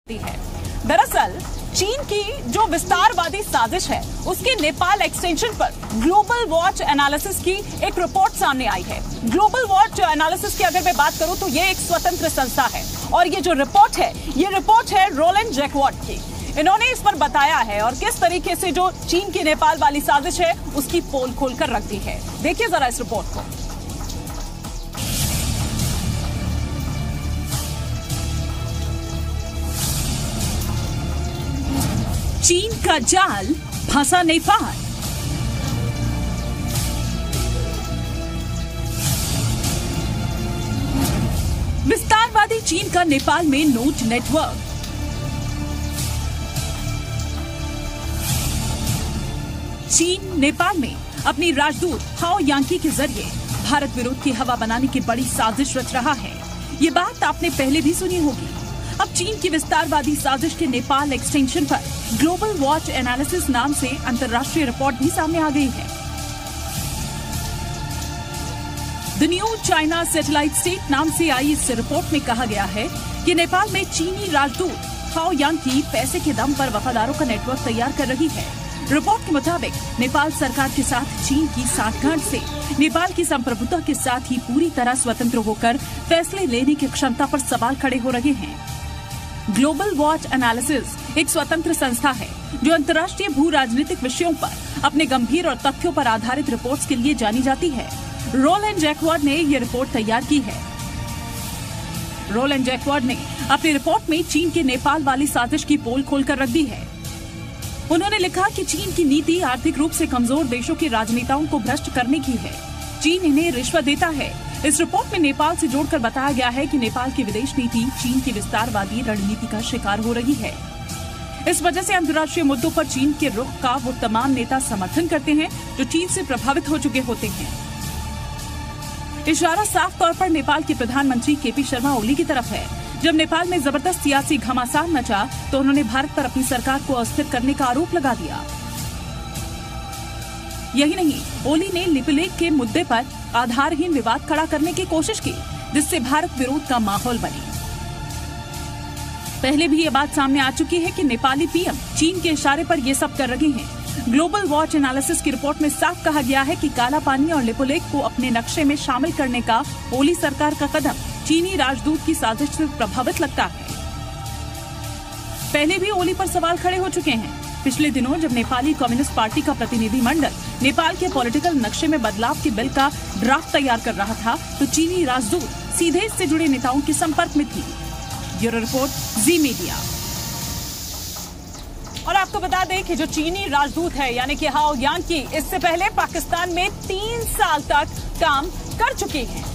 है। दरअसल चीन की जो विस्तारवादी साजिश है उसके नेपाल एक्सटेंशन पर ग्लोबल वॉच एनालिसिस की एक रिपोर्ट सामने आई है। ग्लोबल वॉच एनालिसिस की अगर मैं बात करूं तो ये एक स्वतंत्र संस्था है और ये जो रिपोर्ट है रोलैंड जैकवार्ड की। इन्होंने इस पर बताया है और किस तरीके से जो चीन की नेपाल वाली साजिश है उसकी पोल खोलकर रख दी है। देखिए जरा इस रिपोर्ट को। चीन का जाल फंसा नेपाल। विस्तारवादी चीन का नेपाल में नोट नेटवर्क। चीन नेपाल में अपनी राजदूत हाओ यांकी के जरिए भारत विरोध की हवा बनाने की बड़ी साजिश रच रहा है। ये बात आपने पहले भी सुनी होगी। अब चीन की विस्तारवादी साजिश के नेपाल एक्सटेंशन पर ग्लोबल वॉच एनालिसिस नाम से अंतर्राष्ट्रीय रिपोर्ट भी सामने आ गई है। The new China satellite state नाम से आई इस रिपोर्ट में कहा गया है कि नेपाल में चीनी राजदूत हाओ यांकी पैसे के दम पर वफादारों का नेटवर्क तैयार कर रही है। रिपोर्ट के मुताबिक नेपाल सरकार के साथ चीन की साठगांठ से नेपाल की संप्रभुता के साथ ही पूरी तरह स्वतंत्र होकर फैसले लेने की क्षमता पर सवाल खड़े हो रहे हैं। ग्लोबल वॉच एनालिसिस एक स्वतंत्र संस्था है जो अंतर्राष्ट्रीय भू राजनीतिक विषयों पर अपने गंभीर और तथ्यों पर आधारित रिपोर्ट्स के लिए जानी जाती है। रोलैंड जैकवार्ड ने यह रिपोर्ट तैयार की है। रोलैंड जैकवार्ड ने अपनी रिपोर्ट में चीन के नेपाल वाली साजिश की पोल खोलकर रख दी है। उन्होंने लिखा कि चीन की नीति आर्थिक रूप से कमजोर देशों के राजनेताओं को भ्रष्ट करने की है। चीन इन्हें रिश्वत देता है। इस रिपोर्ट में नेपाल से जोड़कर बताया गया है कि नेपाल की विदेश नीति चीन की विस्तारवादी रणनीति का शिकार हो रही है। इस वजह से अंतर्राष्ट्रीय मुद्दों पर चीन के रुख का वो तमाम नेता समर्थन करते हैं जो चीन से प्रभावित हो चुके होते हैं। इशारा साफ तौर पर नेपाल के प्रधानमंत्री केपी शर्मा ओली की तरफ है। जब नेपाल में जबरदस्त सियासी घमासान मचा तो उन्होंने भारत पर अपनी सरकार को अस्थिर करने का आरोप लगा दिया। यही नहीं, ओली ने लिपुलेख के मुद्दे पर आधारहीन विवाद खड़ा करने की कोशिश की जिससे भारत विरोध का माहौल बने। पहले भी ये बात सामने आ चुकी है कि नेपाली पीएम चीन के इशारे पर ये सब कर रहे हैं। ग्लोबल वॉच एनालिसिस की रिपोर्ट में साफ कहा गया है कि काला पानी और लिपुलेख को अपने नक्शे में शामिल करने का ओली सरकार का कदम चीनी राजदूत की साजिश से प्रभावित लगता है। पहले भी ओली पर सवाल खड़े हो चुके हैं। पिछले दिनों जब नेपाली कम्युनिस्ट पार्टी का प्रतिनिधिमंडल नेपाल के पॉलिटिकल नक्शे में बदलाव के बिल का ड्राफ्ट तैयार कर रहा था तो चीनी राजदूत सीधे इससे जुड़े नेताओं के संपर्क में थी। ब्यूरो रिपोर्ट, जी मीडिया। और आपको बता दें कि जो चीनी राजदूत है यानी कि हाओ यांकी इससे पहले पाकिस्तान में 3 साल तक काम कर चुकी हैं।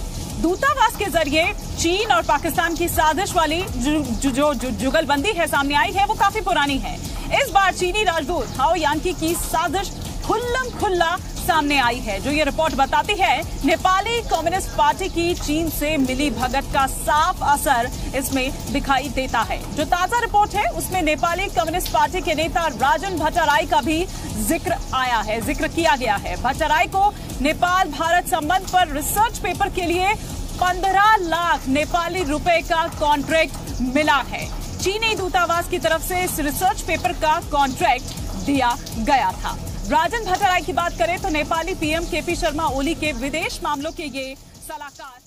दूतावास के जरिए चीन और पाकिस्तान की साजिश वाली जो जुगलबंदी है सामने आई है वो काफी पुरानी है। इस बार चीनी राजदूत हाओ यांकी की साजिश खुल्लम खुल्ला सामने आई है। जो ये रिपोर्ट बताती है नेपाली कम्युनिस्ट पार्टी की चीन से मिली भगत का साफ असर इसमें दिखाई देता है। जो ताजा रिपोर्ट है उसमें नेपाली कम्युनिस्ट पार्टी के नेता राजन भट्टराई का भी जिक्र किया गया है। भट्टराई को नेपाल भारत संबंध पर रिसर्च पेपर के लिए 15 लाख नेपाली रुपए का कॉन्ट्रैक्ट मिला है। चीनी दूतावास की तरफ से इस रिसर्च पेपर का कॉन्ट्रैक्ट दिया गया था। राजन भट्टराई की बात करें तो नेपाली पीएम केपी शर्मा ओली के विदेश मामलों के ये सलाहकार